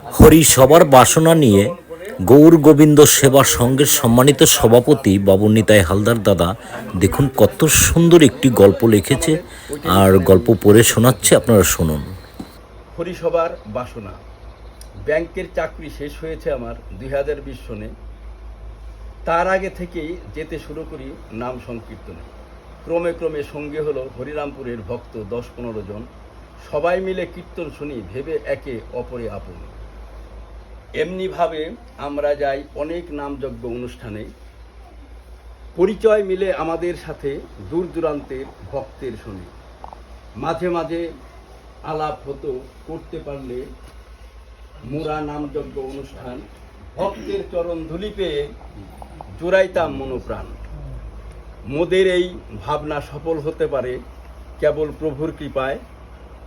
হরি সবার বাসনা নিয়ে গৌর গোবিন্দ সেবা সংঘের সম্মানিত সভাপতি বাবু নিতাই হালদার দাদা দেখুন কত সুন্দর একটি গল্প লিখেছে আর গল্প পড়ে শোনাচ্ছে, আপনারা শুনুন। হরিসভার বাসনা। ব্যাংকের চাকরি শেষ হয়েছে আমার 2020 সনে। তার আগে থেকেই যেতে শুরু করি নাম সংকীর্তনে। ক্রমে ক্রমে সঙ্গে হলো হরিরামপুরের ভক্ত 10-15 জন। সবাই মিলে কীর্তন শুনি, ভেবে একে অপরে আপন। এমনিভাবে আমরা যাই অনেক নামযজ্ঞ অনুষ্ঠানে। পরিচয় মিলে আমাদের সাথে দূর দূরান্তের ভক্তের শুনি। মাঝে মাঝে আলাপ হতো, করতে পারলে মোরা নামযজ্ঞ অনুষ্ঠান। ভক্তের চরণ ধুলি পেয়ে জোড়াইতাম মনোপ্রাণ। মোদের এই ভাবনা সফল হতে পারে কেবল প্রভুর কৃপায়।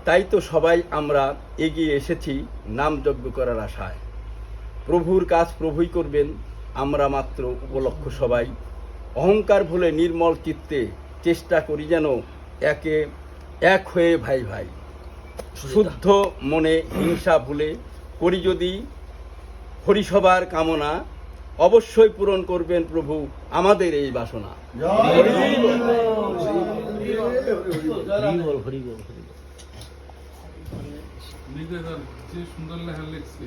তাই তো সবাই আমরা এগিয়ে এসেছি নামযজ্ঞ করার আশায়। প্রভুর কাজ প্রভুই করবেন, আমরা মাত্র উপলক্ষ সবাই। অহংকার ভুলে নির্মল চিত্তে চেষ্টা করি যেন একে এক হয়ে ভাই ভাই। শুদ্ধ মনে হিংসা ভুলে করি যদি হরিসভার কামনা, অবশ্যই পূরণ করবেন প্রভু আমাদের এই বাসনা। সুন্দর লেখা লিখছে।